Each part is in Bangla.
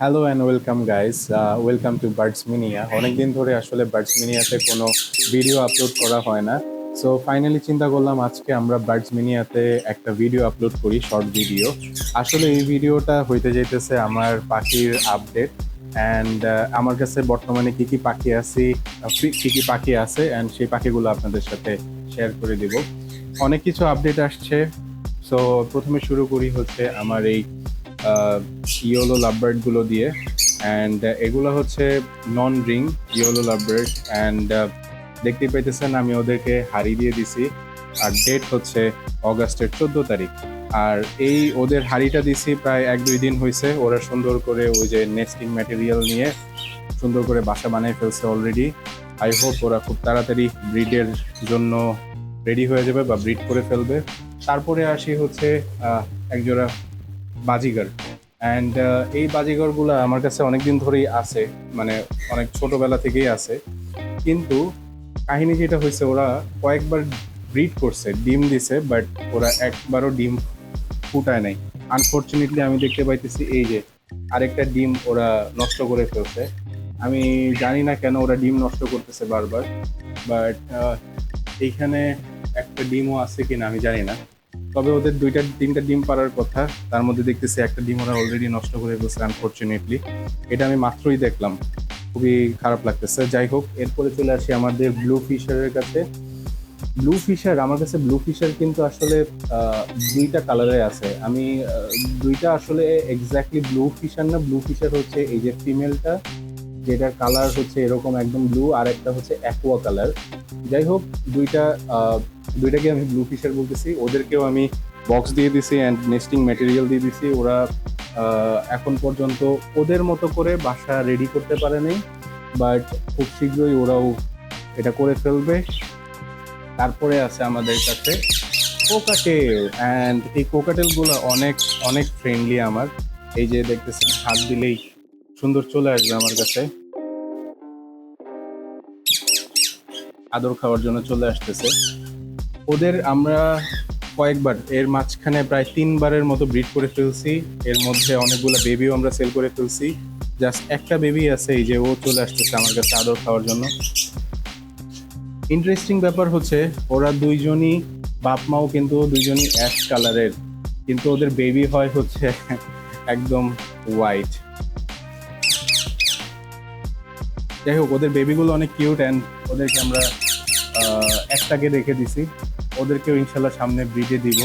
Hello and welcome guys, welcome to Birds মিনিয়া। অনেকদিন ধরে আসলে বার্ডস মিনিয়াতে কোনো ভিডিও আপলোড করা হয় না। সো ফাইনালি চিন্তা করলাম আজকে আমরা বার্ডস মিনিয়াতে একটা ভিডিও আপলোড করি, শর্ট ভিডিও। আসলে এই ভিডিওটা হইতে যাইতেছে আমার পাখির আপডেট অ্যান্ড আমার কাছে বর্তমানে কি কি পাখি আছে, কি কি পাখি আছে অ্যান্ড সেই পাখিগুলো আপনাদের সাথে শেয়ার করে দিব। অনেক কিছু আপডেট আসছে। সো প্রথমে শুরু করি হচ্ছে আমার এই ইয়োলো লাভবার্ড গুলো দিয়ে। অ্যান্ড এগুলো হচ্ছে non ring yellow lovebird and দেখতেই পাইতেছেন আমি ওদেরকে হাড়ি দিয়ে দিছি। আর ডেট হচ্ছে অগাস্টের 14 তারিখ। আর এই ওদের হাড়িটা দিছি প্রায় 1-2 দিন হয়েছে। ওরা সুন্দর করে ওই যে নেস্টিং ম্যাটেরিয়াল নিয়ে সুন্দর করে বাসা বানিয়ে ফেলছে অলরেডি। আই হোপ ওরা খুব তাড়াতাড়ি ব্রিডের জন্য রেডি হয়ে যাবে বা ব্রিড করে ফেলবে। তারপরে আসি হচ্ছে একজোড়া বাজিগার। অ্যান্ড এই বাজিগরগুলো আমার কাছে অনেকদিন ধরেই আছে, মানে অনেক ছোটবেলা থেকেই আছে। কিন্তু কাহিনী যেটা হয়েছে, ওরা কয়েকবার ব্রিড করছে, ডিম দিছে, বাট ওরা একবারও ডিম ফুটায় নাই। আনফর্চুনেটলি আমি দেখতে পাইতেছি এই যে আরেকটা ডিম ওরা নষ্ট করে ফেলছে। আমি জানি না কেন ওরা ডিম নষ্ট করতেছে বারবার, বাট এইখানে একটা ডিমও আছে কিনা আমি জানি না। তবে ওদের 2-3টা ডিম পাড়ার কথা, তার মধ্যে দেখতেছি একটা ডিম ওরা অলরেডি নষ্ট করে ফেলছে আনফর্চুনেটলি। এটা আমি মাত্রই দেখলাম, খুবই খারাপ লাগতেছে। যাই হোক, এরপরে চলে আসি আমাদের ব্লু ফিশারের কাছে। ব্লু ফিশার, আমার কাছে ব্লু ফিশার কিন্তু আসলে দুইটা কালারে আছে। আমি দুইটা আসলে এক্স্যাক্টলি ব্লু ফিশার না, ব্লু ফিশার হচ্ছে এই যে ফিমেলটা, যেটার কালার হচ্ছে এরকম একদম ব্লু, আর একটা হচ্ছে অ্যাকোয়া কালার। যাই হোক, দুইটা দুইটাকে আমি ব্লু ফিশার বলতেছি। ওদেরকেও আমি বক্স দিয়ে দিছি অ্যান্ড নেস্টিং ম্যাটেরিয়াল দিয়ে দিছি। ওরা এখন পর্যন্ত ওদের মতো করে বাসা রেডি করতে পারে নাই, বাট খুব শীঘ্রই ওরাও এটা করে ফেলবে। তারপরে আছে আমাদের কাছে কোকাটেল, অ্যান্ড এই কোকাটেলগুলো অনেক অনেক ফ্রেন্ডলি আমার। এই যে দেখতেছেন, হাত দিলেই সুন্দর চলে আসবে আমার কাছে, আদর খাওয়ার জন্য চলে আসতেছে। ওদের আমরা কয়েকবার, এর মাঝখানে প্রায় 3বারের মতো ব্রিড করে ফেলছি। এর মধ্যে অনেকগুলো বেবিও আমরা সেল করে ফেলছি। জাস্ট একটা বেবি আছে, এই যে ও চলে আসতেছে আমার কাছে আদর খাওয়ার জন্য। ইন্টারেস্টিং ব্যাপার হচ্ছে ওরা দুইজনই, বাপ মাও কিন্তু দুইজনই অ্যাশ কালারের, কিন্তু ওদের বেবি হয় হচ্ছে একদম হোয়াইট। যাই হোক, ওদের বেবিগুলো অনেক কিউট অ্যান্ড ওদেরকে আমরা একটাকে রেখে দিছি। ওদেরকেও ইনশাল্লাহ সামনে ব্রিডে দিব,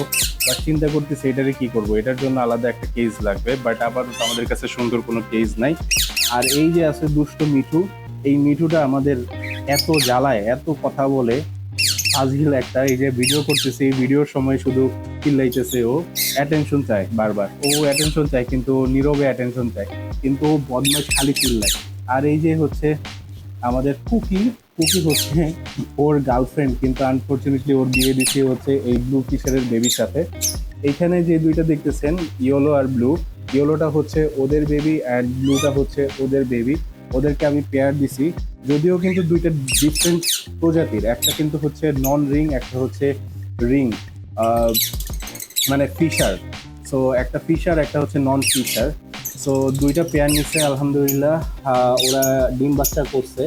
বাট চিন্তা করতেছি এটারে কি করব। এটার জন্য আলাদা একটা কেজ লাগবে, বাট আপাতত আমাদের কাছে সুন্দর কোনো কেজ নাই। আর এই যে আছে দুষ্ট মিঠু, এই মিঠুটা আমাদের এত জ্বালায়, এত কথা বলে, ফাজিল একটা। এই যে ভিডিও করতেছে, এই ভিডিওর সময় শুধু চিল্লাইতেছে, ও অ্যাটেনশন চায় বারবার, ও অ্যাটেনশন চায় কিন্তু ও নীরবে অ্যাটেনশন চায়, কিন্তু ও বদমাশ খালি চিল্লায়। আর এই যে হচ্ছে আমাদের কুকি, কুকি হচ্ছে ওর গার্লফ্রেন্ড, কিন্তু আনফর্চুনেটলি ওর বিয়ে দিচ্ছে হচ্ছে এই ব্লু ফিশারের বেবির সাথে। এইখানে যে দুইটা দেখতেছেন, ইয়েলো আর ব্লু, ইয়েলোটা হচ্ছে ওদের বেবি অ্যান্ড ব্লুটা হচ্ছে ওদের বেবি। ওদেরকে আমি পেয়ার দিছি, যদিও কিন্তু দুইটা ডিফারেন্ট প্রজাতির। একটা কিন্তু হচ্ছে নন রিং, একটা হচ্ছে রিং, মানে ফিশার। সো একটা ফিশার, একটা হচ্ছে নন ফিশার। সো দুইটা পেয়ার নিচ্ছে আলহামদুলিল্লাহ। ওরা ডিম বাচ্চা করছে।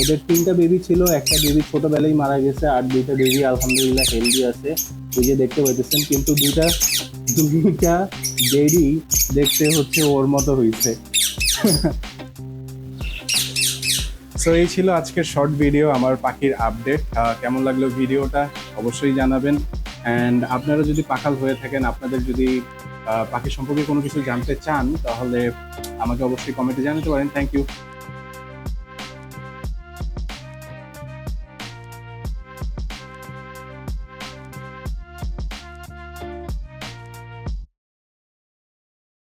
ওদের 3টা বেবি ছিল, একটা বেবি ছোটবেলায় মারা গেছে, আর দুইটা বেবি আলহামদুলিল্লাহ হেলদি আছে, এই যে দেখতে পাইতেছেন। কিন্তু দুইটা দুইটা বেবি দেখতে হচ্ছে ওর মতো হয়েছে। সো এই ছিল আজকের শর্ট ভিডিও, আমার পাখির আপডেট। কেমন লাগলো ভিডিওটা অবশ্যই জানাবেন। অ্যান্ড আপনারা যদি পাখাল হয়ে থাকেন, আপনাদের যদি পাখি সম্পর্কে কোনো কিছু জানতে চান, তাহলে আমাকে অবশ্যই কমেন্টে জানাতে পারেন। Thank you.